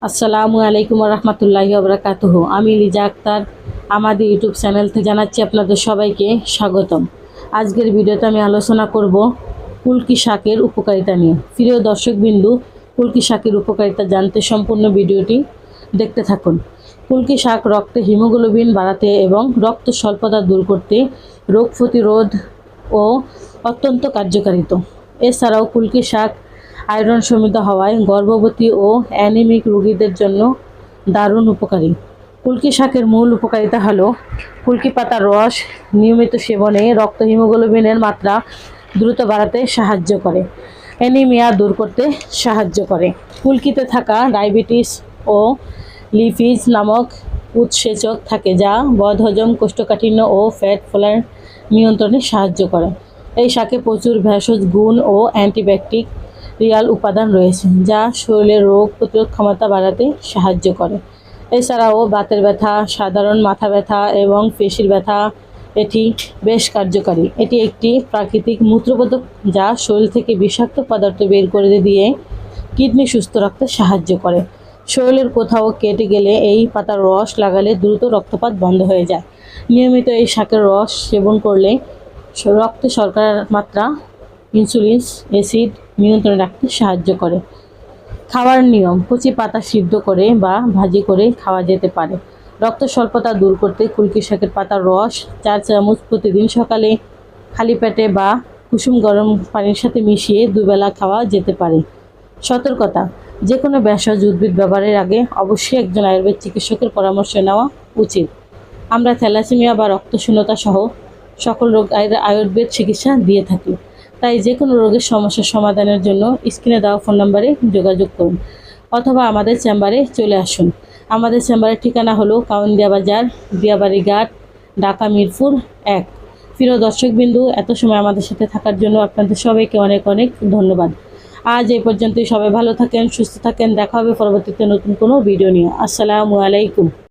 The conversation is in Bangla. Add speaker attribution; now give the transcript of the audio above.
Speaker 1: আসসালামু আলাইকুম রহমতুল্লাহি ওবরাকাতুহু। আমি লিজা আক্তার আমাদের ইউটিউব চ্যানেল থেকে জানাচ্ছি আপনাদের সবাইকে স্বাগতম। আজকের ভিডিওতে আমি আলোচনা করব কুলকি শাকের উপকারিতা নিয়ে। প্রিয় দর্শকবিন্দু, কুলকি শাকের উপকারিতা জানতে সম্পূর্ণ ভিডিওটি দেখতে থাকুন। কুলকি শাক রক্তে হিমোগ্লোবিন বাড়াতে এবং রক্ত স্বল্পতা দূর করতে, রোগ প্রতিরোধ ও অত্যন্ত কার্যকারিত। এছাড়াও কুলকি শাক আয়রন সমৃদ্ধ হওয়ায় গর্ভবতী ও অ্যানিমিক রোগীদের জন্য দারুণ উপকারী। কুলকি শাকের মূল উপকারিতা হলো কুলকি পাতার রস নিয়মিত সেবনে রক্ত হিমোগ্লোবিনের মাত্রা দ্রুত বাড়াতে সাহায্য করে, অ্যানিমিয়া দূর করতে সাহায্য করে। কুলকিতে থাকা ডায়াবেটিস ও লিপিড নামক উৎসেচক থাকে, যা বদহজম, কোষ্ঠকাঠিন্য ও ফ্যাট ফোলার নিয়ন্ত্রণে সাহায্য করে। এই শাকে প্রচুর ভেষজ গুণ ও অ্যান্টিব্যাকটেরিয়াল উপাদান রয়েছে, যা শরীরের রোগ প্রতিরোধ ক্ষমতা বাড়াতে সাহায্য করে। এছাড়াও বাতের ব্যথা, সাধারণ মাথা ব্যথা এবং পেশির ব্যথা এটি বেশ কার্যকারী। এটি একটি প্রাকৃতিক মূত্রবোধক, যা শরীর থেকে বিষাক্ত পদার্থ বের করে দিয়ে কিডনি সুস্থ রাখতে সাহায্য করে। শরীরের কোথাও কেটে গেলে এই পাতার রস লাগালে দ্রুত রক্তপাত বন্ধ হয়ে যায়। নিয়মিত এই শাকের রস সেবন করলে রক্তে শর্করার মাত্রা, ইনসুলিন, অ্যাসিড নিয়ন্ত্রণে রাখতে সাহায্য করে। খাওয়ার নিয়ম: কচি পাতা সিদ্ধ করে বা ভাজি করে খাওয়া যেতে পারে। রক্ত স্বল্পতা দূর করতে কুলকি শাকের পাতার রস 4 চামচ প্রতিদিন সকালে খালি পেটে বা কুসুম গরম পানির সাথে মিশিয়ে দুবেলা খাওয়া যেতে পারে। সতর্কতা: যে কোনো ভেষজ উদ্ভিদ ব্যবহারের আগে অবশ্যই একজন আয়ুর্বেদ চিকিৎসকের পরামর্শ নেওয়া উচিত। আমরা থ্যালাসেমিয়া বা রক্তশূন্যতা সহ সকল রোগ আয়ুর্বেদ চিকিৎসা দিয়ে থাকি, তাই যে কোনো রোগের সমস্যার সমাধানের জন্য স্ক্রিনে দেওয়া ফোন নম্বরে যোগাযোগ করুন অথবা আমাদের চেম্বারে চলে আসুন। আমাদের চেম্বারের ঠিকানা হলো কাউন্দিয়া বাজার, দিয়াবাড়ি ঘাট, ঢাকা মিরপুর 1। প্রিয় দর্শকবিন্দু, এত সময় আমাদের সাথে থাকার জন্য আপনাদের সবাইকে অনেক অনেক ধন্যবাদ। আজ এই পর্যন্তই। সবাই ভালো থাকেন, সুস্থ থাকেন। দেখা হবে পরবর্তীতে নতুন কোনো ভিডিও নিয়ে। আসসালামু আলাইকুম।